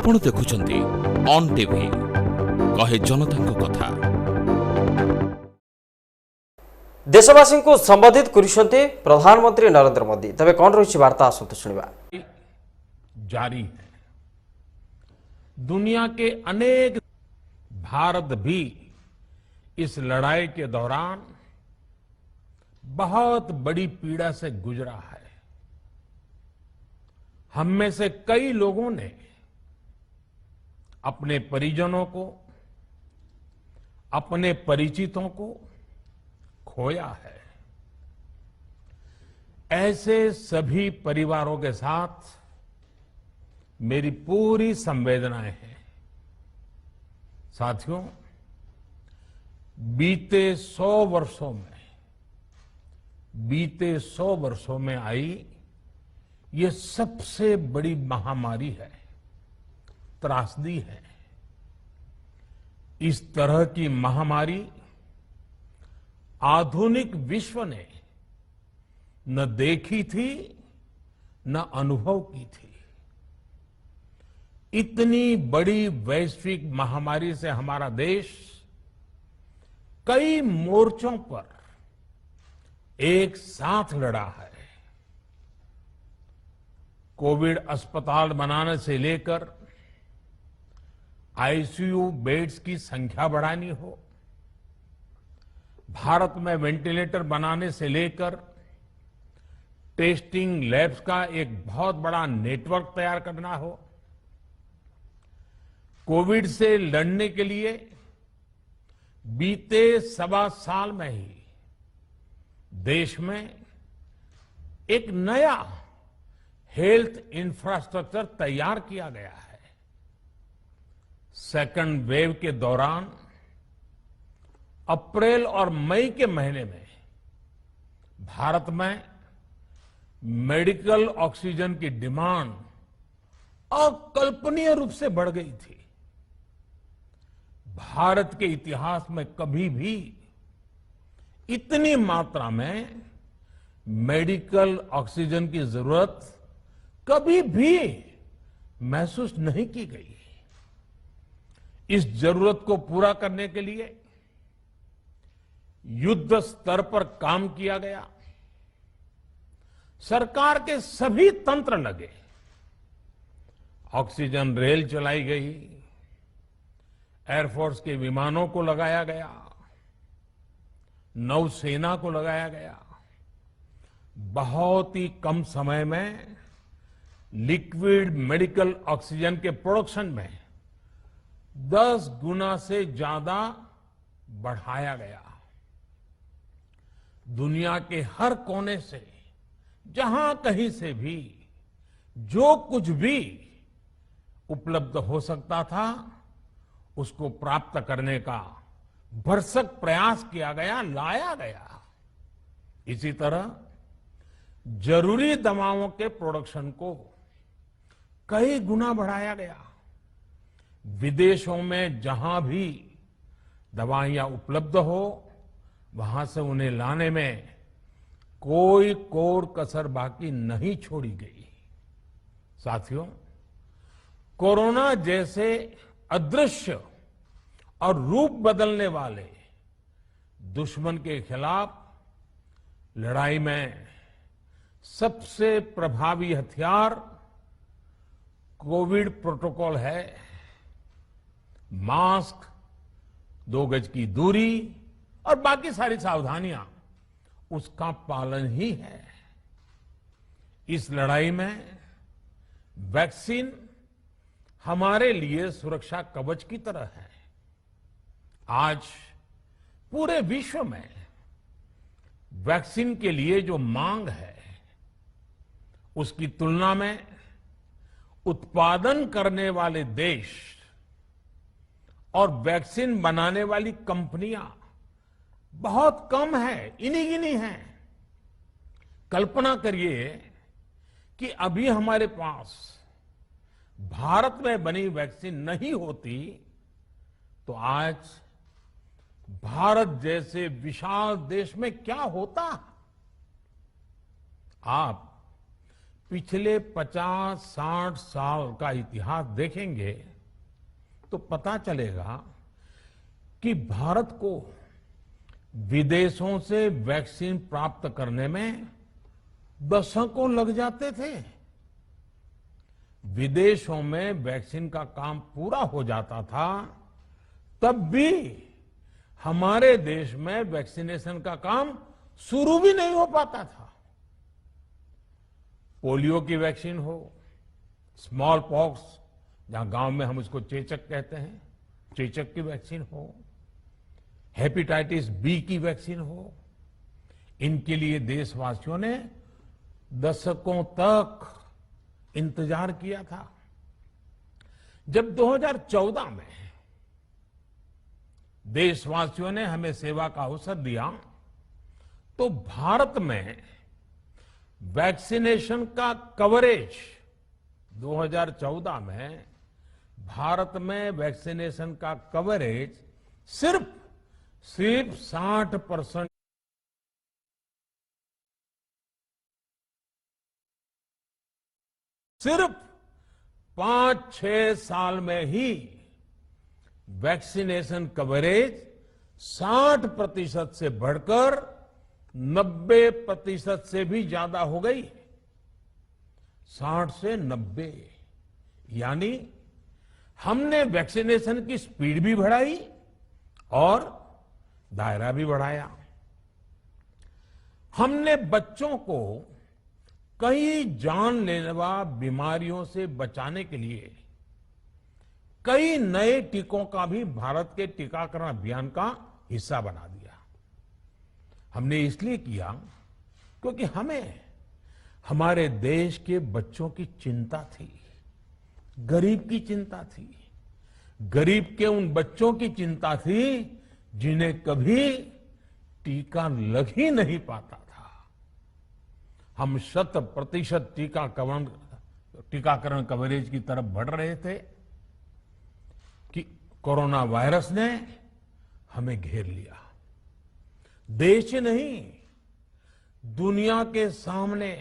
आपण देखुछन्ती on TV कहे जनता कथा। देशवासी को संबोधित करुछन्ती प्रधानमंत्री नरेंद्र मोदी। तबे कौन रही वार्ता आसतु सुनिबा। जारी है। दुनिया के अनेक भारत भी इस लड़ाई के दौरान बहुत बड़ी पीड़ा से गुजरा है। हम में से कई लोगों ने अपने परिजनों को, अपने परिचितों को खोया है। ऐसे सभी परिवारों के साथ मेरी पूरी संवेदनाएं हैं। साथियों, बीते 100 वर्षों में आई ये सबसे बड़ी महामारी है, त्रासदी है। इस तरह की महामारी आधुनिक विश्व ने न देखी थी न अनुभव की थी। इतनी बड़ी वैश्विक महामारी से हमारा देश कई मोर्चों पर एक साथ लड़ा है। कोविड अस्पताल बनाने से लेकर आईसीयू बेड्स की संख्या बढ़ानी हो, भारत में वेंटिलेटर बनाने से लेकर टेस्टिंग लैब्स का एक बहुत बड़ा नेटवर्क तैयार करना हो, कोविड से लड़ने के लिए बीते 1.25 साल में ही देश में एक नया हेल्थ इंफ्रास्ट्रक्चर तैयार किया गया है। सेकंड वेव के दौरान अप्रैल और मई के महीने में भारत में मेडिकल ऑक्सीजन की डिमांड अकल्पनीय रूप से बढ़ गई थी। भारत के इतिहास में कभी भी इतनी मात्रा में मेडिकल ऑक्सीजन की जरूरत कभी भी महसूस नहीं की गई। इस जरूरत को पूरा करने के लिए युद्ध स्तर पर काम किया गया। सरकार के सभी तंत्र लगे। ऑक्सीजन रेल चलाई गई, एयरफोर्स के विमानों को लगाया गया, नौसेना को लगाया गया। बहुत ही कम समय में लिक्विड मेडिकल ऑक्सीजन के प्रोडक्शन में 10 गुना से ज्यादा बढ़ाया गया। दुनिया के हर कोने से, जहां कहीं से भी जो कुछ भी उपलब्ध हो सकता था उसको प्राप्त करने का भरसक प्रयास किया गया, लाया गया। इसी तरह जरूरी दवाओं के प्रोडक्शन को कई गुना बढ़ाया गया। विदेशों में जहां भी दवाइयां उपलब्ध हो वहां से उन्हें लाने में कोई कोर कसर बाकी नहीं छोड़ी गई। साथियों, कोरोना जैसे अदृश्य और रूप बदलने वाले दुश्मन के खिलाफ लड़ाई में सबसे प्रभावी हथियार कोविड प्रोटोकॉल है। मास्क, 2 गज की दूरी और बाकी सारी सावधानियां उसका पालन ही है। इस लड़ाई में वैक्सीन हमारे लिए सुरक्षा कवच की तरह है। आज पूरे विश्व में वैक्सीन के लिए जो मांग है उसकी तुलना में उत्पादन करने वाले देश और वैक्सीन बनाने वाली कंपनियां बहुत कम है, इन्हीं गिनी हैं। कल्पना करिए कि अभी हमारे पास भारत में बनी वैक्सीन नहीं होती तो आज भारत जैसे विशाल देश में क्या होता। आप पिछले 50-60 साल का इतिहास देखेंगे तो पता चलेगा कि भारत को विदेशों से वैक्सीन प्राप्त करने में दशकों लग जाते थे। विदेशों में वैक्सीन का काम पूरा हो जाता था, तब भी हमारे देश में वैक्सीनेशन का काम शुरू भी नहीं हो पाता था। पोलियो की वैक्सीन हो, स्मॉल पॉक्स, जहां गांव में हम उसको चेचक कहते हैं, चेचक की वैक्सीन हो, हेपेटाइटिस बी की वैक्सीन हो, इनके लिए देशवासियों ने दशकों तक इंतजार किया था। जब 2014 में देशवासियों ने हमें सेवा का अवसर दिया, तो भारत में वैक्सीनेशन का कवरेज 2014 में भारत में वैक्सीनेशन का कवरेज सिर्फ 60%। सिर्फ 5-6 साल में ही वैक्सीनेशन कवरेज 60% से बढ़कर 90% से भी ज्यादा हो गई। 60 से 90, यानी हमने वैक्सीनेशन की स्पीड भी बढ़ाई और दायरा भी बढ़ाया। हमने बच्चों को कई जानलेवा बीमारियों से बचाने के लिए कई नए टीकों का भी भारत के टीकाकरण अभियान का हिस्सा बना दिया। हमने इसलिए किया क्योंकि हमें हमारे देश के बच्चों की चिंता थी, गरीब की चिंता थी, गरीब के उन बच्चों की चिंता थी जिन्हें कभी टीका लग ही नहीं पाता था। हम 100% टीकाकरण कवरेज की तरफ बढ़ रहे थे कि कोरोना वायरस ने हमें घेर लिया। देश ही नहीं, दुनिया के सामने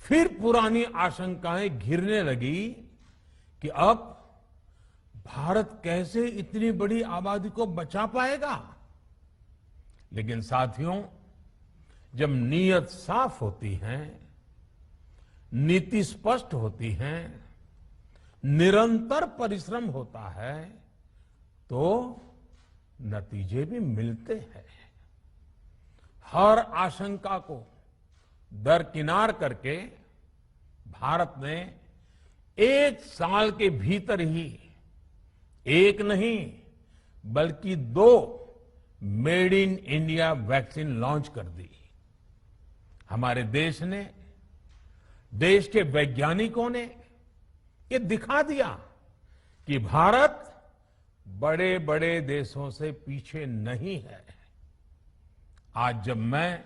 फिर पुरानी आशंकाएं घिरने लगी कि अब भारत कैसे इतनी बड़ी आबादी को बचा पाएगा। लेकिन साथियों, जब नीयत साफ होती है, नीति स्पष्ट होती है, निरंतर परिश्रम होता है, तो नतीजे भी मिलते हैं। हर आशंका को दरकिनार करके भारत ने 1 साल के भीतर ही एक नहीं बल्कि 2 made in India vaccine launch कर दी। हमारे देश ने, देश के वैज्ञानिकों ने ये दिखा दिया कि भारत बड़े बड़े देशों से पीछे नहीं है। आज जब मैं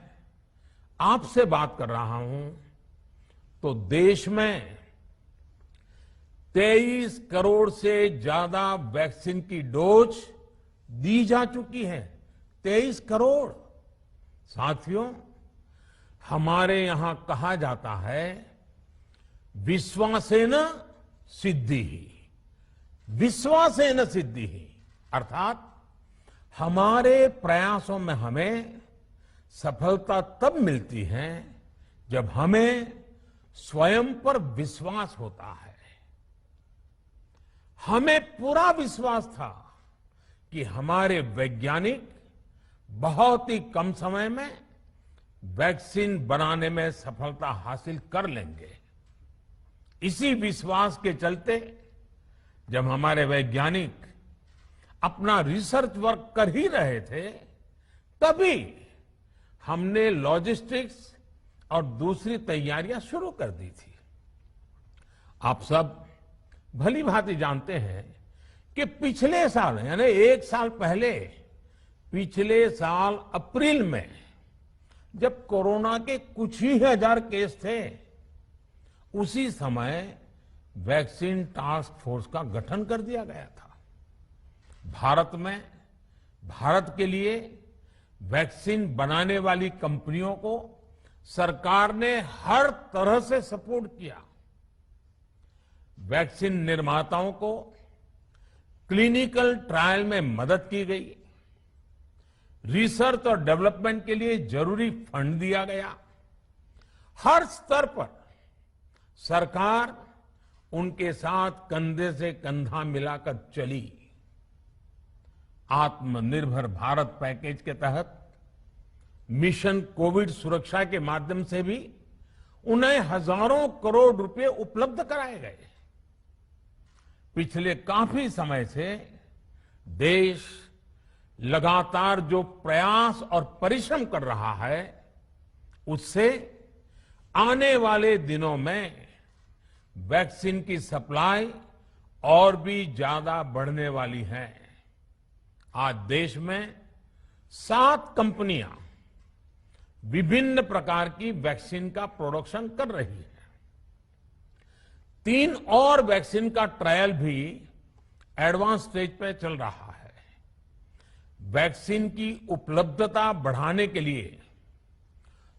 आपसे बात कर रहा हूं तो देश में 23 करोड़ से ज्यादा वैक्सीन की डोज दी जा चुकी है। 23 करोड़। साथियों, हमारे यहां कहा जाता है, विश्वासेन सिद्धिः, विश्वासेन सिद्धिः, अर्थात हमारे प्रयासों में हमें सफलता तब मिलती है जब हमें स्वयं पर विश्वास होता है। हमें पूरा विश्वास था कि हमारे वैज्ञानिक बहुत ही कम समय में वैक्सीन बनाने में सफलता हासिल कर लेंगे। इसी विश्वास के चलते जब हमारे वैज्ञानिक अपना रिसर्च वर्क कर ही रहे थे, तभी हमने लॉजिस्टिक्स और दूसरी तैयारियां शुरू कर दी थी। आप सब भली भांति जानते हैं कि पिछले साल, यानी 1 साल पहले, पिछले साल अप्रैल में जब कोरोना के कुछ ही हजार केस थे, उसी समय वैक्सीन टास्क फोर्स का गठन कर दिया गया था। भारत में, भारत के लिए वैक्सीन बनाने वाली कंपनियों को सरकार ने हर तरह से सपोर्ट किया। वैक्सीन निर्माताओं को क्लिनिकल ट्रायल में मदद की गई, रिसर्च और डेवलपमेंट के लिए जरूरी फंड दिया गया। हर स्तर पर सरकार उनके साथ कंधे से कंधा मिलाकर चली। आत्मनिर्भर भारत पैकेज के तहत मिशन कोविड सुरक्षा के माध्यम से भी उन्हें हजारों करोड़ रुपए उपलब्ध कराए गए। पिछले काफी समय से देश लगातार जो प्रयास और परिश्रम कर रहा है, उससे आने वाले दिनों में वैक्सीन की सप्लाई और भी ज्यादा बढ़ने वाली है। आज देश में 7 कंपनियां विभिन्न प्रकार की वैक्सीन का प्रोडक्शन कर रही है। 3 और वैक्सीन का ट्रायल भी एडवांस स्टेज पे चल रहा है। वैक्सीन की उपलब्धता बढ़ाने के लिए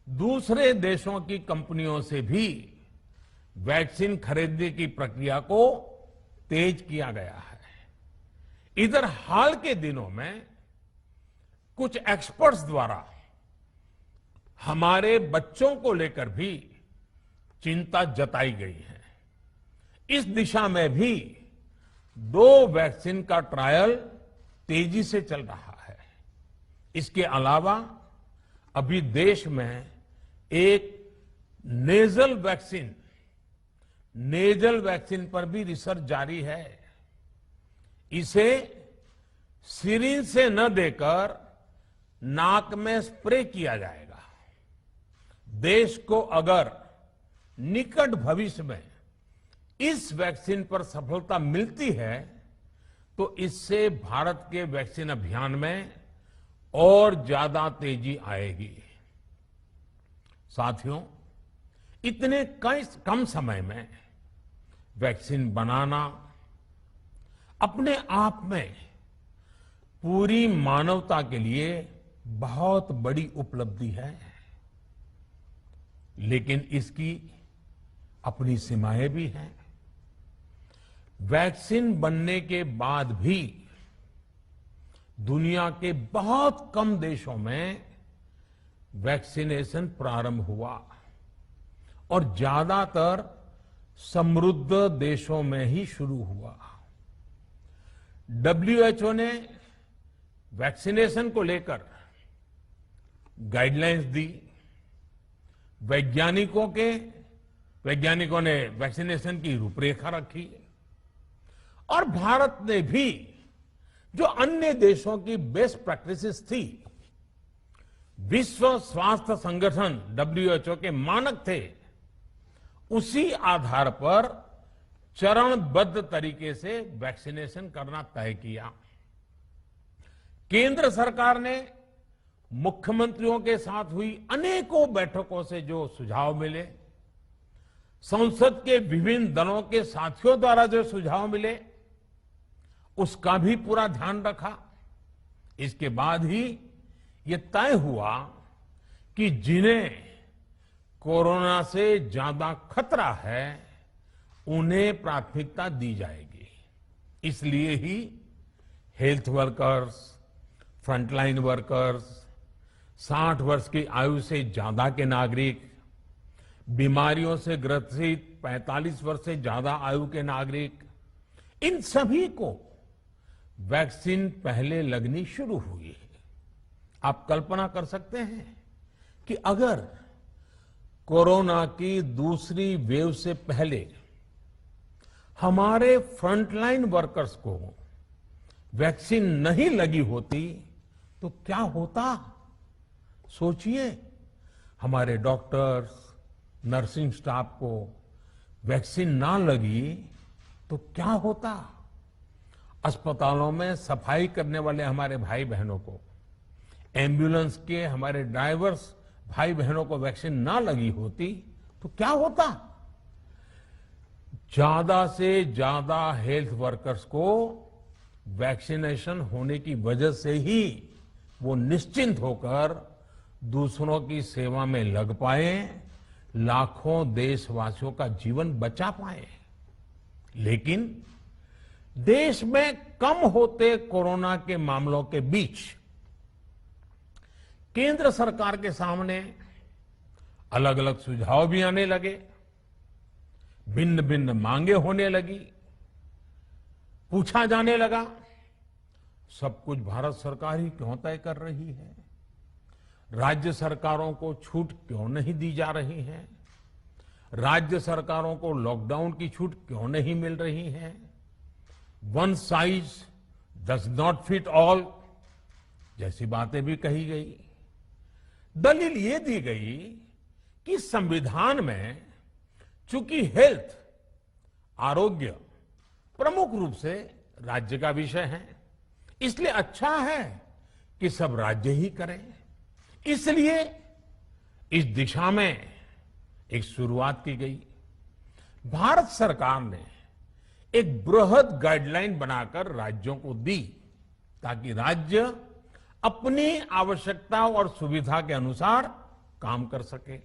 दूसरे देशों की कंपनियों से भी वैक्सीन खरीदने की प्रक्रिया को तेज किया गया है। इधर हाल के दिनों में कुछ एक्सपर्ट्स द्वारा हमारे बच्चों को लेकर भी चिंता जताई गई है। इस दिशा में भी 2 वैक्सीन का ट्रायल तेजी से चल रहा है। इसके अलावा अभी देश में एक नेजल वैक्सीन पर भी रिसर्च जारी है। इसे सिरिंज से न देकर नाक में स्प्रे किया जाएगा। देश को अगर निकट भविष्य में इस वैक्सीन पर सफलता मिलती है तो इससे भारत के वैक्सीन अभियान में और ज्यादा तेजी आएगी। साथियों, इतने कम समय में वैक्सीन बनाना अपने आप में पूरी मानवता के लिए बहुत बड़ी उपलब्धि है, लेकिन इसकी अपनी सीमाएं भी हैं। वैक्सीन बनने के बाद भी दुनिया के बहुत कम देशों में वैक्सीनेशन प्रारंभ हुआ और ज्यादातर समृद्ध देशों में ही शुरू हुआ। WHO ने वैक्सीनेशन को लेकर गाइडलाइंस दी। वैज्ञानिकों ने वैक्सीनेशन की रूपरेखा रखी और भारत ने भी जो अन्य देशों की बेस्ट प्रैक्टिसेस थी, विश्व स्वास्थ्य संगठन WHO के मानक थे, उसी आधार पर चरणबद्ध तरीके से वैक्सीनेशन करना तय किया। केंद्र सरकार ने मुख्यमंत्रियों के साथ हुई अनेकों बैठकों से जो सुझाव मिले, संसद के विभिन्न दलों के साथियों द्वारा जो सुझाव मिले, उसका भी पूरा ध्यान रखा। इसके बाद ही ये तय हुआ कि जिन्हें कोरोना से ज्यादा खतरा है उन्हें प्राथमिकता दी जाएगी। इसलिए ही हेल्थ वर्कर्स, फ्रंटलाइन वर्कर्स, 60 वर्ष की आयु से ज्यादा के नागरिक, बीमारियों से ग्रसित 45 वर्ष से ज्यादा आयु के नागरिक, इन सभी को वैक्सीन पहले लगनी शुरू हुई है। आप कल्पना कर सकते हैं कि अगर कोरोना की दूसरी वेव से पहले हमारे फ्रंटलाइन वर्कर्स को वैक्सीन नहीं लगी होती तो क्या होता? सोचिए, हमारे डॉक्टर्स, नर्सिंग स्टाफ को वैक्सीन ना लगी तो क्या होता? अस्पतालों में सफाई करने वाले हमारे भाई बहनों को, एम्बुलेंस के हमारे ड्राइवर्स भाई बहनों को वैक्सीन ना लगी होती तो क्या होता? ज्यादा से ज्यादा हेल्थ वर्कर्स को वैक्सीनेशन होने की वजह से ही वो निश्चिंत होकर दूसरों की सेवा में लग पाए, लाखों देशवासियों का जीवन बचा पाए। लेकिन देश में कम होते कोरोना के मामलों के बीच केंद्र सरकार के सामने अलग अलग सुझाव भी आने लगे, भिन्न भिन्न मांगे होने लगी। पूछा जाने लगा, सब कुछ भारत सरकार ही क्यों तय कर रही है? राज्य सरकारों को छूट क्यों नहीं दी जा रही है? राज्य सरकारों को लॉकडाउन की छूट क्यों नहीं मिल रही है? One size does not fit all जैसी बातें भी कही गई। दलील ये दी गई कि संविधान में चूंकि हेल्थ, आरोग्य प्रमुख रूप से राज्य का विषय है, इसलिए अच्छा है कि सब राज्य ही करें। इसलिए इस दिशा में एक शुरुआत की गई। भारत सरकार ने एक बृहद गाइडलाइन बनाकर राज्यों को दी ताकि राज्य अपनी आवश्यकता और सुविधा के अनुसार काम कर सके।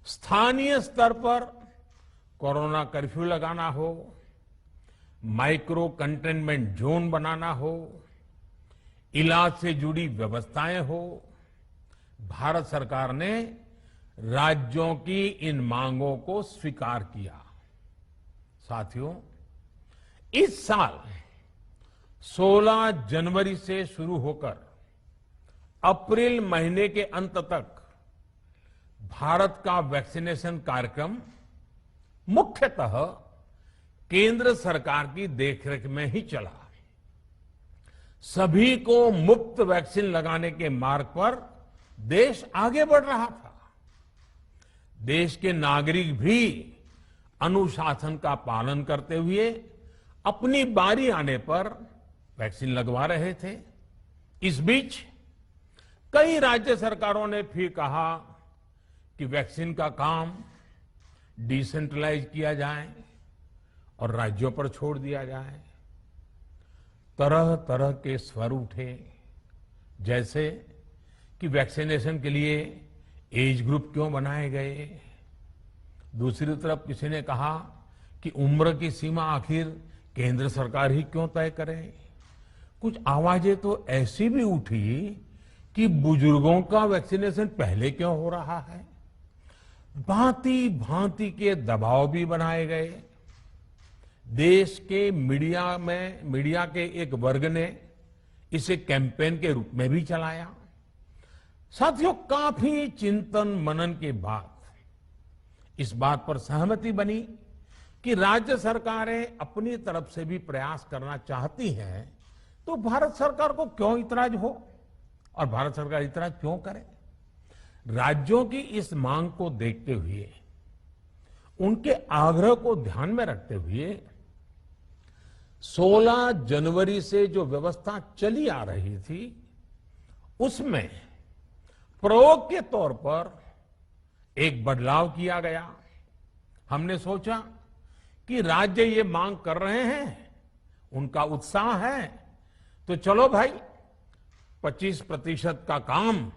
स्थानीय स्तर पर कोरोना कर्फ्यू लगाना हो, माइक्रो कंटेनमेंट जोन बनाना हो, इलाज से जुड़ी व्यवस्थाएं हो, भारत सरकार ने राज्यों की इन मांगों को स्वीकार किया। साथियों, इस साल 16 जनवरी से शुरू होकर अप्रैल महीने के अंत तक भारत का वैक्सीनेशन कार्यक्रम मुख्यतः केंद्र सरकार की देखरेख में ही चला। सभी को मुफ्त वैक्सीन लगाने के मार्ग पर देश आगे बढ़ रहा था। देश के नागरिक भी अनुशासन का पालन करते हुए अपनी बारी आने पर वैक्सीन लगवा रहे थे। इस बीच कई राज्य सरकारों ने फिर कहा कि वैक्सीन का काम डिसेंट्रलाइज किया जाए और राज्यों पर छोड़ दिया जाए। तरह तरह के स्वर उठे, जैसे कि वैक्सीनेशन के लिए एज ग्रुप क्यों बनाए गए। दूसरी तरफ किसी ने कहा कि उम्र की सीमा आखिर केंद्र सरकार ही क्यों तय करे। कुछ आवाजें तो ऐसी भी उठी कि बुजुर्गों का वैक्सीनेशन पहले क्यों हो रहा है। भांति भांति के दबाव भी बनाए गए। देश के मीडिया के एक वर्ग ने इसे कैंपेन के रूप में भी चलाया। साथियों, काफी चिंतन मनन के बाद इस बात पर सहमति बनी कि राज्य सरकारें अपनी तरफ से भी प्रयास करना चाहती हैं, तो भारत सरकार को क्यों इतराज हो और भारत सरकार इतराज क्यों करे। राज्यों की इस मांग को देखते हुए, उनके आग्रह को ध्यान में रखते हुए 16 जनवरी से जो व्यवस्था चली आ रही थी, उसमें प्रयोग के तौर पर एक बदलाव किया गया। हमने सोचा कि राज्य ये मांग कर रहे हैं, उनका उत्साह है, तो चलो भाई 25% का काम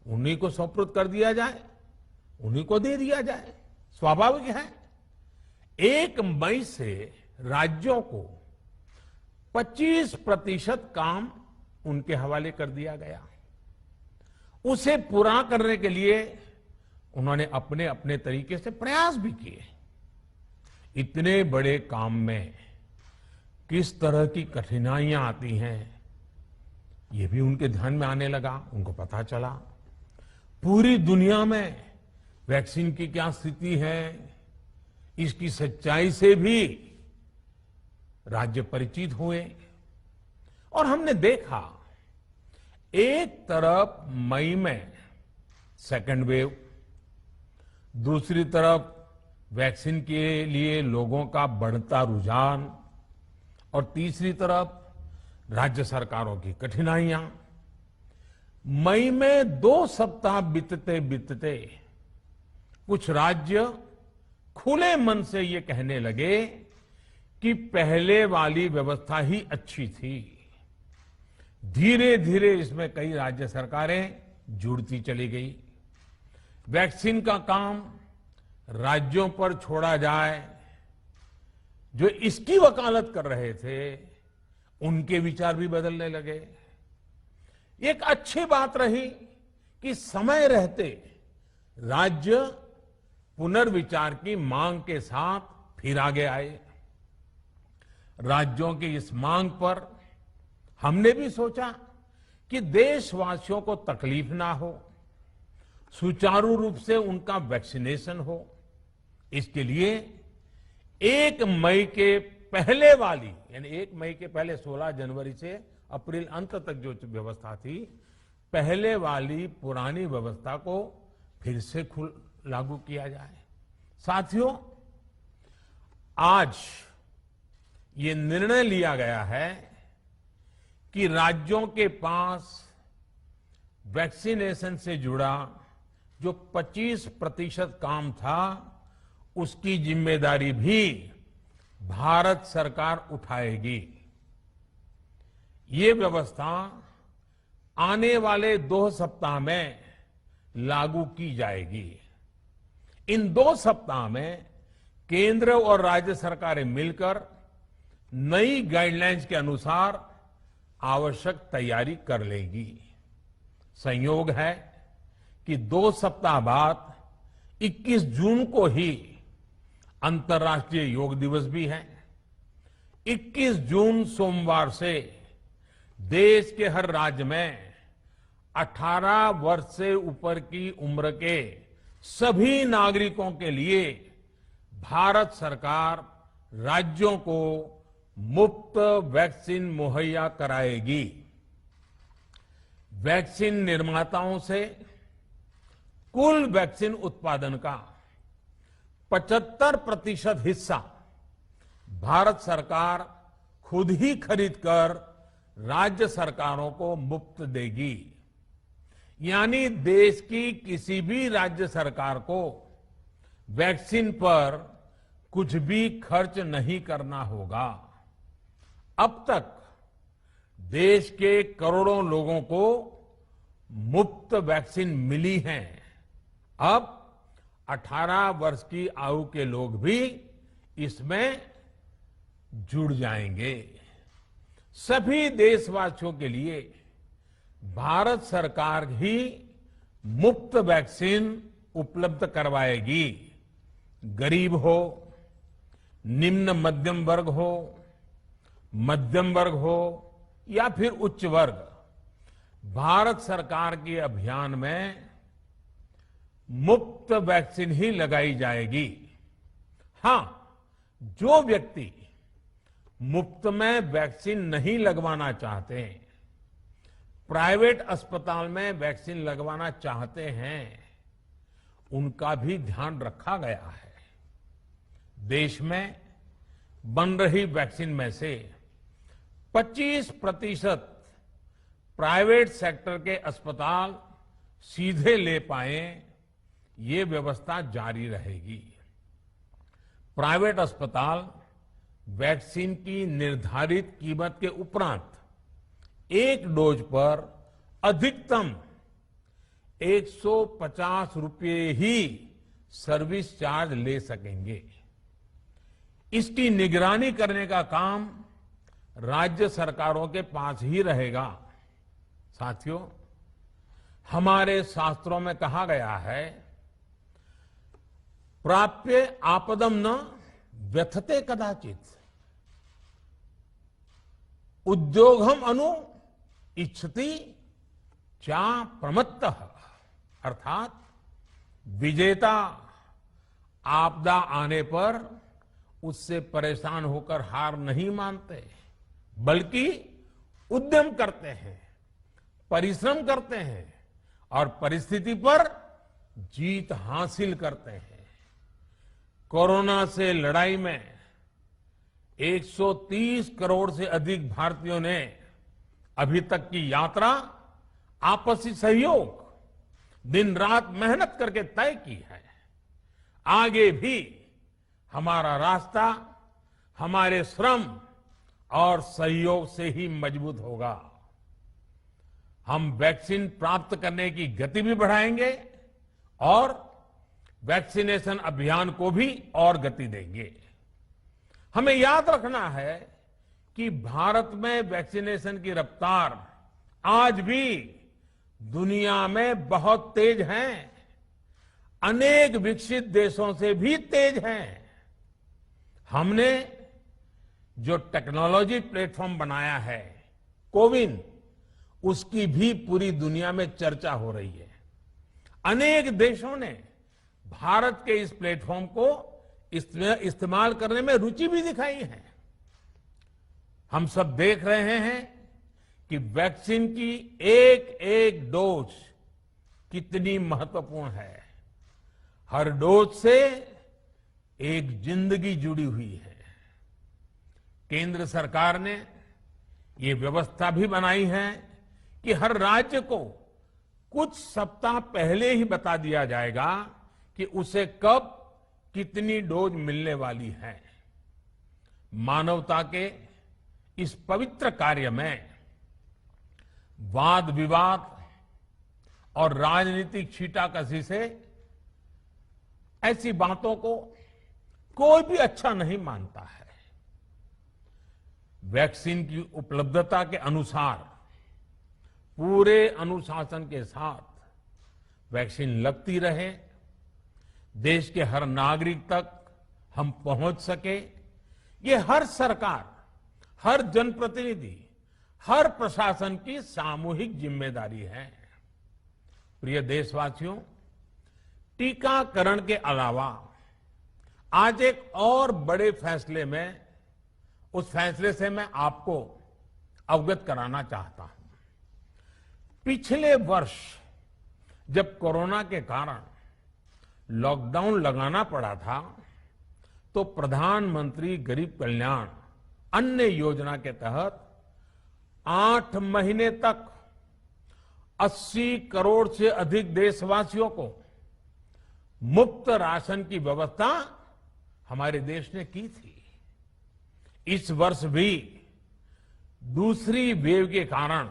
उन्हीं को सुपुर्द कर दिया जाए, उन्हीं को दे दिया जाए। स्वाभाविक है 1 मई से राज्यों को 25% काम उनके हवाले कर दिया गया। उसे पूरा करने के लिए उन्होंने अपने अपने तरीके से प्रयास भी किए। इतने बड़े काम में किस तरह की कठिनाइयां आती हैं, ये भी उनके ध्यान में आने लगा। उनको पता चला पूरी दुनिया में वैक्सीन की क्या स्थिति है, इसकी सच्चाई से भी राज्य परिचित हुए। और हमने देखा, एक तरफ मई में सेकेंड वेव, दूसरी तरफ वैक्सीन के लिए लोगों का बढ़ता रुझान, और तीसरी तरफ राज्य सरकारों की कठिनाइयां। मई में 2 सप्ताह बीतते बीतते कुछ राज्य खुले मन से ये कहने लगे कि पहले वाली व्यवस्था ही अच्छी थी। धीरे धीरे इसमें कई राज्य सरकारें जुड़ती चली गई। वैक्सीन का काम राज्यों पर छोड़ा जाए, जो इसकी वकालत कर रहे थे उनके विचार भी बदलने लगे। एक अच्छी बात रही कि समय रहते राज्य पुनर्विचार की मांग के साथ फिर आगे आए। राज्यों की इस मांग पर हमने भी सोचा कि देशवासियों को तकलीफ ना हो, सुचारू रूप से उनका वैक्सीनेशन हो। इसके लिए 1 मई के पहले वाली, यानी 1 मई के पहले 16 जनवरी से अप्रैल अंत तक जो व्यवस्था थी, पहले वाली पुरानी व्यवस्था को फिर से लागू किया जाए। साथियों, आज ये निर्णय लिया गया है कि राज्यों के पास वैक्सीनेशन से जुड़ा जो 25% काम था, उसकी जिम्मेदारी भी भारत सरकार उठाएगी। ये व्यवस्था आने वाले 2 सप्ताह में लागू की जाएगी। इन 2 सप्ताह में केंद्र और राज्य सरकारें मिलकर नई गाइडलाइंस के अनुसार आवश्यक तैयारी कर लेगी। संयोग है कि 2 सप्ताह बाद 21 जून को ही अंतर्राष्ट्रीय योग दिवस भी है। 21 जून सोमवार से देश के हर राज्य में 18 वर्ष से ऊपर की उम्र के सभी नागरिकों के लिए भारत सरकार राज्यों को मुफ्त वैक्सीन मुहैया कराएगी। वैक्सीन निर्माताओं से कुल वैक्सीन उत्पादन का 75% हिस्सा भारत सरकार खुद ही खरीदकर राज्य सरकारों को मुफ्त देगी। यानी देश की किसी भी राज्य सरकार को वैक्सीन पर कुछ भी खर्च नहीं करना होगा। अब तक देश के करोड़ों लोगों को मुफ्त वैक्सीन मिली है। अब 18 वर्ष की आयु के लोग भी इसमें जुड़ जाएंगे। सभी देशवासियों के लिए भारत सरकार ही मुफ्त वैक्सीन उपलब्ध करवाएगी। गरीब हो, निम्न मध्यम वर्ग हो, मध्यम वर्ग हो या फिर उच्च वर्ग, भारत सरकार के अभियान में मुफ्त वैक्सीन ही लगाई जाएगी। हां, जो व्यक्ति मुफ्त में वैक्सीन नहीं लगवाना चाहते, प्राइवेट अस्पताल में वैक्सीन लगवाना चाहते हैं, उनका भी ध्यान रखा गया है। देश में बन रही वैक्सीन में से 25% प्राइवेट सेक्टर के अस्पताल सीधे ले पाए, ये व्यवस्था जारी रहेगी। प्राइवेट अस्पताल वैक्सीन की निर्धारित कीमत के उपरांत एक डोज पर अधिकतम 150 रुपये ही सर्विस चार्ज ले सकेंगे। इसकी निगरानी करने का काम राज्य सरकारों के पास ही रहेगा। साथियों, हमारे शास्त्रों में कहा गया है, प्राप्य आपदम न व्यथते कदाचित, उद्योगम अनु इच्छति चा प्रमत्तः। अर्थात विजेता आपदा आने पर उससे परेशान होकर हार नहीं मानते, बल्कि उद्यम करते हैं, परिश्रम करते हैं और परिस्थिति पर जीत हासिल करते हैं। कोरोना से लड़ाई में 130 करोड़ से अधिक भारतीयों ने अभी तक की यात्रा आपसी सहयोग, दिन रात मेहनत करके तय की है। आगे भी हमारा रास्ता हमारे श्रम और सहयोग से ही मजबूत होगा। हम वैक्सीन प्राप्त करने की गति भी बढ़ाएंगे और वैक्सीनेशन अभियान को भी और गति देंगे। हमें याद रखना है कि भारत में वैक्सीनेशन की रफ्तार आज भी दुनिया में बहुत तेज है, अनेक विकसित देशों से भी तेज है। हमने जो टेक्नोलॉजी प्लेटफॉर्म बनाया है कोविन, उसकी भी पूरी दुनिया में चर्चा हो रही है। अनेक देशों ने भारत के इस प्लेटफॉर्म को इस्तेमाल करने में रुचि भी दिखाई है। हम सब देख रहे हैं कि वैक्सीन की एक एक डोज कितनी महत्वपूर्ण है। हर डोज से एक जिंदगी जुड़ी हुई है। केंद्र सरकार ने ये व्यवस्था भी बनाई है कि हर राज्य को कुछ सप्ताह पहले ही बता दिया जाएगा कि उसे कब कितनी डोज मिलने वाली है। मानवता के इस पवित्र कार्य में वाद विवाद और राजनीतिक छींटाकशी से ऐसी बातों को कोई भी अच्छा नहीं मानता है। वैक्सीन की उपलब्धता के अनुसार पूरे अनुशासन के साथ वैक्सीन लगती रहे, देश के हर नागरिक तक हम पहुंच सके, ये हर सरकार, हर जनप्रतिनिधि, हर प्रशासन की सामूहिक जिम्मेदारी है। प्रिय देशवासियों, टीकाकरण के अलावा आज एक और बड़े फैसले में, उस फैसले से मैं आपको अवगत कराना चाहता हूं। पिछले वर्ष जब कोरोना के कारण लॉकडाउन लगाना पड़ा था, तो प्रधानमंत्री गरीब कल्याण अन्न योजना के तहत 8 महीने तक 80 करोड़ से अधिक देशवासियों को मुफ्त राशन की व्यवस्था हमारे देश ने की थी। इस वर्ष भी दूसरी वेव के कारण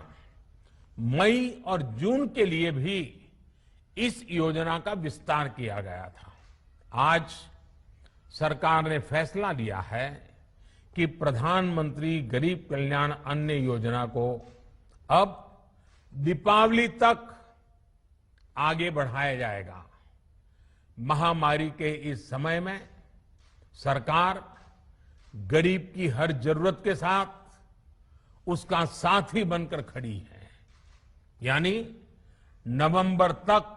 मई और जून के लिए भी इस योजना का विस्तार किया गया था। आज सरकार ने फैसला लिया है कि प्रधानमंत्री गरीब कल्याण अन्न योजना को अब दीपावली तक आगे बढ़ाया जाएगा। महामारी के इस समय में सरकार गरीब की हर जरूरत के साथ उसका साथी बनकर खड़ी है। यानी नवंबर तक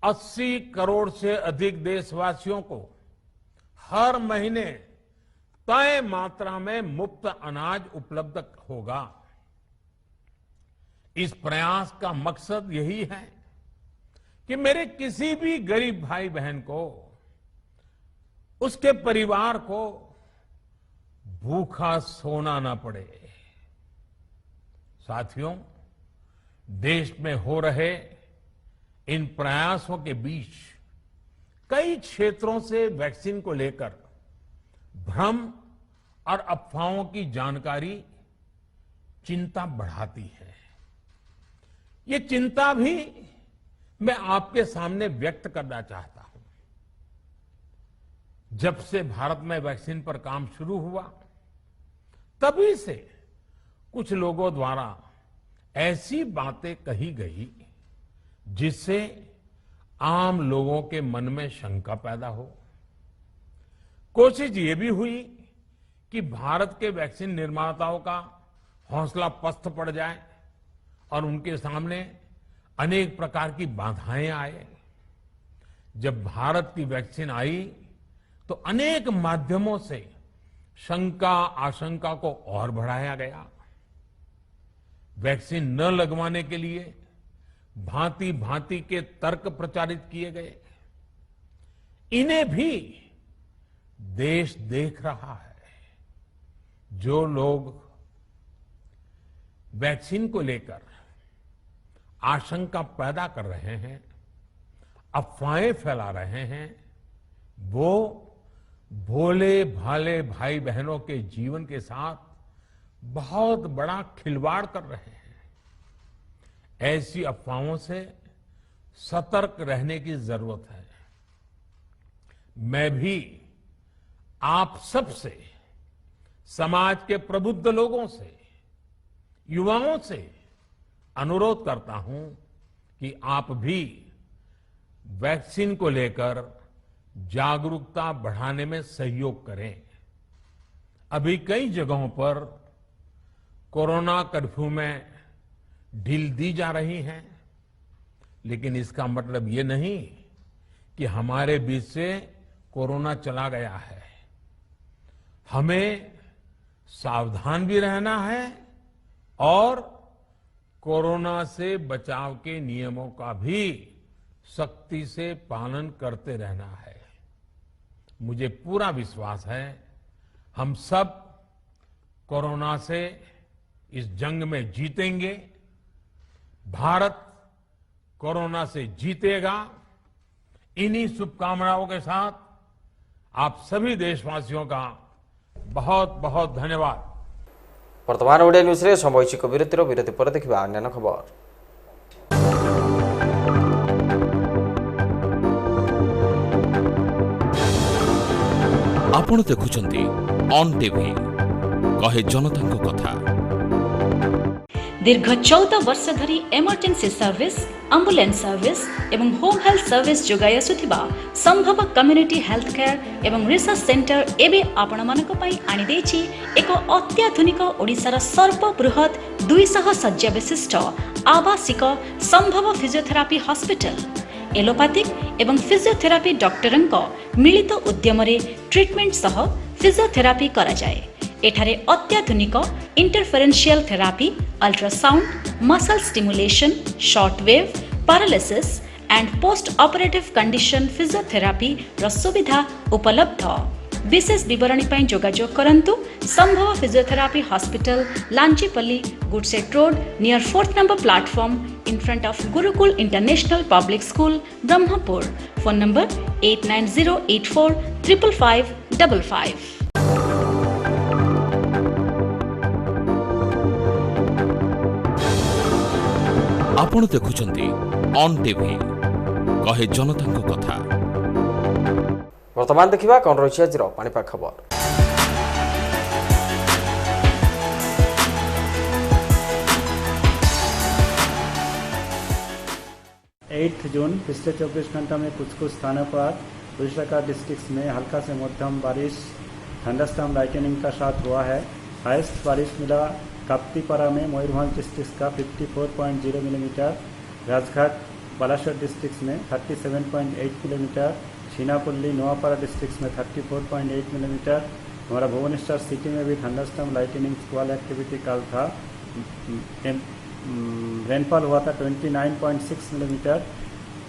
80 करोड़ से अधिक देशवासियों को हर महीने तय मात्रा में मुफ्त अनाज उपलब्ध होगा। इस प्रयास का मकसद यही है कि मेरे किसी भी गरीब भाई बहन को, उसके परिवार को भूखा सोना ना पड़े। साथियों, देश में हो रहे इन प्रयासों के बीच कई क्षेत्रों से वैक्सीन को लेकर भ्रम और अफवाहों की जानकारी चिंता बढ़ाती है। ये चिंता भी मैं आपके सामने व्यक्त करना चाहता हूं। जब से भारत में वैक्सीन पर काम शुरू हुआ, तभी से कुछ लोगों द्वारा ऐसी बातें कही गई जिससे आम लोगों के मन में शंका पैदा हो। कोशिश ये भी हुई कि भारत के वैक्सीन निर्माताओं का हौसला पस्त पड़ जाए और उनके सामने अनेक प्रकार की बाधाएं आए। जब भारत की वैक्सीन आई तो अनेक माध्यमों से शंका आशंका को और बढ़ाया गया। वैक्सीन न लगवाने के लिए भांति भांति के तर्क प्रचारित किए गए। इन्हें भी देश देख रहा है। जो लोग वैक्सीन को लेकर आशंका पैदा कर रहे हैं, अफवाहें फैला रहे हैं, वो भोले भाले भाई बहनों के जीवन के साथ बहुत बड़ा खिलवाड़ कर रहे हैं। ऐसी अफवाहों से सतर्क रहने की जरूरत है। मैं भी आप सबसे, समाज के प्रबुद्ध लोगों से, युवाओं से अनुरोध करता हूं कि आप भी वैक्सीन को लेकर जागरूकता बढ़ाने में सहयोग करें। अभी कई जगहों पर कोरोना कर्फ्यू में ढील दी जा रही है, लेकिन इसका मतलब ये नहीं कि हमारे बीच से कोरोना चला गया है। हमें सावधान भी रहना है और कोरोना से बचाव के नियमों का भी सख्ती से पालन करते रहना है। मुझे पूरा विश्वास है हम सब कोरोना से इस जंग में जीतेंगे। भारत कोरोना से जीतेगा। इन्हीं शुभकामनाओं के साथ आप सभी देशवासियों का बहुत बहुत धन्यवाद। वर्तमान ओडिया न्यूज रे सामयिक विरति पर देखा अन्य खबर। आपण देखुछंती ऑन टीवी कहे जनता कथा। दीर्घ 14 वर्ष धरी इमरजेंसी सर्विस, एम्बुलेंस सर्विस एवं होम हेल्थ सर्विस जोगाई आसुथिबा संभव कम्युनिटी हेल्थ केयर एवं रिसर्च सेंटर एबे आपण मानक पई आनी देछि एक अत्याधुनिक ओडिसार सर्वबृहत 200 शଯ୍या विशिष्ट आवासिक संभव फिजियोथेरापी हॉस्पिटल। एलोपैथिक एवं फिजियोथेरापी डॉक्टरंक मिलित उद्यम ट्रीटमेंट सह फिजियोथेरापी करा जाए। एठारे अत्याधुनिक interferential therapy, ultrasound, muscle stimulation, short wave, paralysis and post operative condition physiotherapy र सुविधा उपलब्ध। विशेष विवरणी पर जोगाजोग करंतु Sambhav physiotherapy hospital, Lanchipalli, goods shed road, near 4th number platform, in front of Gurukul International Public School, Brahmapur. Phone number 89084 555 55. आपण देखुछंती on TV कहे जनता कथा। वर्तमान देखिबा कोन रहिछि आजिर पाणीपाग खबर। 8 जून पिछले 24 घंटा में कुछ स्थानों पर उड़ीसा का डिस्ट्रिक्ट में हल्का से मध्यम बारिश, थंडरस्टॉर्म लाइटनिंग का साथ हुआ है। हाईएस्ट बारिश मिला काप्तीपारा में मयूरभंज डिस्ट्रिक्ट का 54.0 मिलीमीटर, राजघाट बालासोर डिस्ट्रिक्ट में 37.8 मिलीमीटर, छीनापल्ली नोआपारा डिस्ट्रिक्ट में 34.8 मिलीमीटर। हमारा भुवनेश्वर सिटी में भी थंडरस्टॉर्म लाइटनिंग स्क्वाल एक्टिविटी कल था। रेनफॉल हुआ था 29.6 मिलीमीटर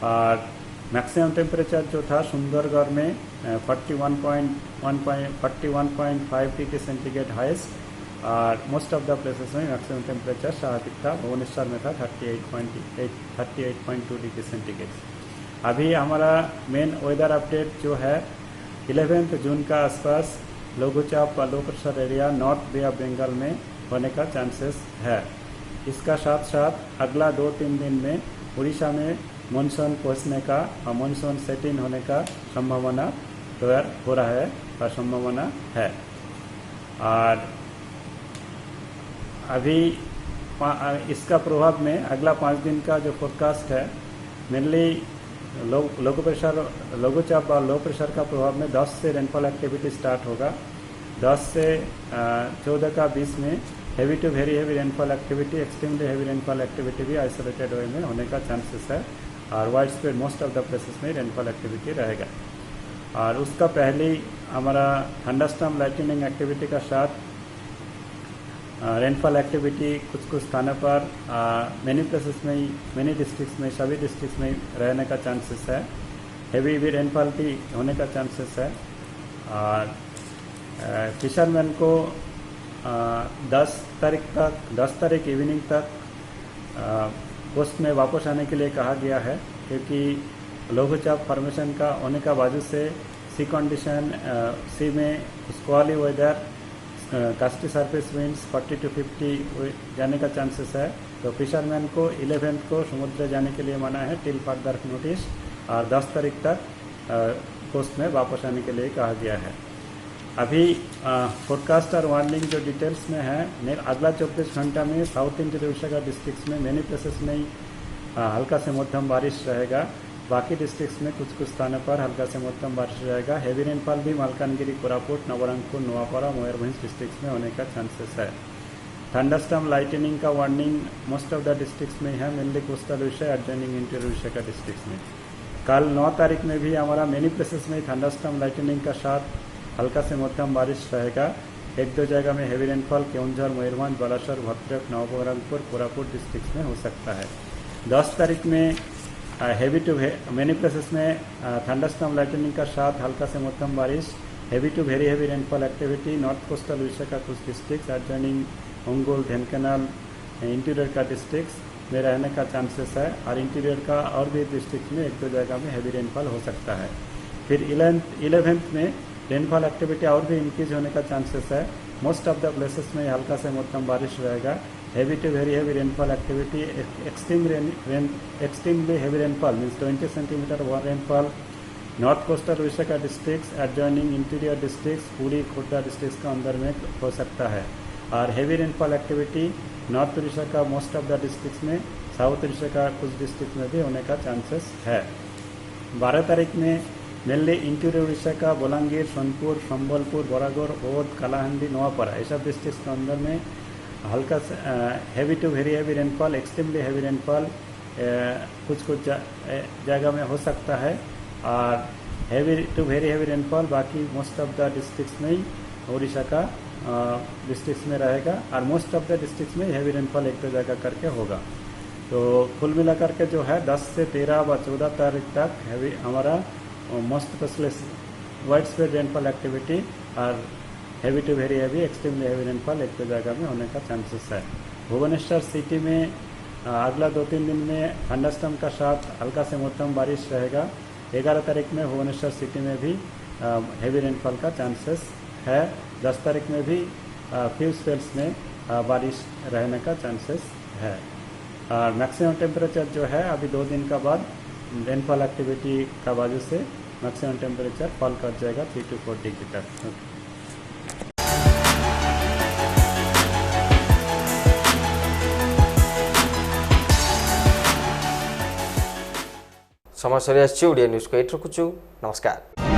और मैक्सिमम टेम्परेचर जो था सुंदरगढ़ में 41.5 डिग्री सेंटीग्रेड हाईएस्ट और मोस्ट ऑफ द प्लेसेस में मैक्सिमम टेम्परेचर स्वाभाविक था। भुवनेश्वर में था 38.2 डिग्री सेंटीग्रेड। अभी हमारा मेन वेदर अपडेट जो है 11 जून का आसपास लघुचाप low pressure area north bay of Bengal में होने का चांसेस है। इसका साथ साथ अगला 2-3 दिन में उड़ीसा में मानसून पहुंचने का और मानसून सेटिंग होने का संभावना तैयार हो रहा है और संभावना है। और अभी इसका प्रभाव में अगला 5 दिन का जो फोरकास्ट है मेनली लघुचाप और लो प्रेशर का प्रभाव में 10 से रेनफॉल एक्टिविटी स्टार्ट होगा। 10 से 14 का 20 में heavy to very heavy rainfall activity, extremely heavy rainfall activity भी आइसोलेटेड वे में होने का चांसेस है और wide spread most of the places में रेनफॉल एक्टिविटी रहेगा। और उसका पहले हमारा थंडरस्टॉर्म लाइटनिंग एक्टिविटी का साथ रेनफॉल एक्टिविटी कुछ स्थानों पर मेनी प्लेसेस में, मेनी डिस्ट्रिक्ट्स में, सभी डिस्ट्रिक्ट्स में रहने का चांसेस है। हेवी रेनफॉल भी होने का चांसेस है। और फिशरमैन को 10 तारीख इवनिंग तक कोस्ट में वापस आने के लिए कहा गया है, क्योंकि लघुचाप फॉर्मेशन का होने का वजह से सी कंडीशन, सी में squally weather, coastal surface winds 40 to 50 जाने का चांसेस है। तो फिशरमैन को 11th को समुद्र जाने के लिए मना है टिल फर्दर नोटिस, और 10 तारीख तक कोस्ट में वापस आने के लिए कहा गया है। अभी फोरकास्ट और वार्निंग जो डिटेल्स में है, अगला 24 घंटा में साउथ इंडियन उड़ीसा का डिस्ट्रिक्ट्स में मेनी प्लेसेस में हल्का से मध्यम बारिश रहेगा। बाकी डिस्ट्रिक्ट्स में कुछ स्थानों पर हल्का से मध्यम बारिश रहेगा। हेवी रेनफॉल भी मालकानगिरी, कोरापुट, नवरंगपुर, नुआपाड़ा, मयूरभंज डिस्ट्रिक्ट्स में होने का चांसेस है। थंडरस्टॉर्म लाइटनिंग का warning most of the districts में है, mainly coastal Orissa, adjoining interior Orissa का डिस्ट्रिक्ट्स में। कल 9 तारीख में भी हमारा मेनी प्लेसेस में थंडरस्टॉर्म लाइटनिंग का साथ हल्का से मध्यम बारिश रहेगा। 1-2 जगह में heavy rainfall Keonjhar, Mayurbhanj, Balasore, Bhadrak, Nabarangpur, Koraput districts में हो सकता है। 10 तारीख में हेवी टू मेनी प्लेसेस में थंडरस्टॉर्म लाइटनिंग का साथ हल्का से मध्यम बारिश, heavy to very heavy rainfall activity north coastal Orissa का कुछ डिस्ट्रिक्ट, एडजॉइनिंग अंगुल, ढेनकनाल, इंटीरियर का डिस्ट्रिक्ट्स में रहने का चांसेस है, और इंटीरियर का और भी डिस्ट्रिक्ट में 1-2 जगह में हेवी रेनफॉल हो सकता है। फिर 11th में रेनफॉल एक्टिविटी और भी इंक्रीज होने का चांसेस है। मोस्ट ऑफ द प्लेसेस में हल्का से मध्यम बारिश रहेगा। Heavy to very heavy rainfall activity, extremely heavy rainfall means 20 centimeter rainfall north coastal Orissa का डिस्ट्रिक्ट्स, एडजॉइनिंग इंटीरियर डिस्ट्रिक्ट्स, पूरी खुर्दा डिस्ट्रिक्ट्स के अंदर में हो सकता है। और heavy rainfall activity north Orissa का मोस्ट ऑफ द डिस्ट्रिक्ट्स में, साउथ उड़ीसा का कुछ डिस्ट्रिक्ट में भी होने का चांसेस है। 12 तारीख में मेनली इंटीरियर उड़ीसा का बलांगीर, सोनपुर, संबलपुर, बरागढ़, बौद्ध, कालाहांडी, नोआपाड़ा ये सब डिस्ट्रिक्ट्स के अंदर में हल्का से heavy to very heavy rainfall, extremely heavy rainfall कुछ जगह में हो सकता है। और heavy to very heavy rainfall बाकी मोस्ट ऑफ द डिस्ट्रिक्ट्स में ही उड़ीसा का डिस्ट्रिक्ट्स में रहेगा, और मोस्ट ऑफ द डिस्ट्रिक्ट्स में हेवी रेनफॉल 1-2 जगह करके होगा। तो कुल मिलाकर के जो है 10 से 13 व 14 तारीख तक हेवी हमारा most specialist wide spread rainfall activity और heavy to very heavy, extremely heavy rainfall 1-2 जगह में होने का चांसेस है। भुवनेश्वर सिटी में अगला 2-3 दिन में थंडरस्टॉर्म का साथ हल्का से मध्यम बारिश रहेगा। 11 तारीख में भुवनेश्वर सिटी में भी हेवी रेनफॉल का चांसेस है। 10 तारीख में भी फ्यू स्पेल्स में बारिश रहने का चांसेस है। और मैक्सिमम टेम्परेचर जो है अभी 2 दिन का बाद रेनफॉल एक्टिविटी का वजह से मैक्सिमम टेम्परेचर फॉल कर जाएगा 3 to 4 डिग्री तक। समय सरी आसी ओडिया न्यूज को एट रखुछु। नमस्कार।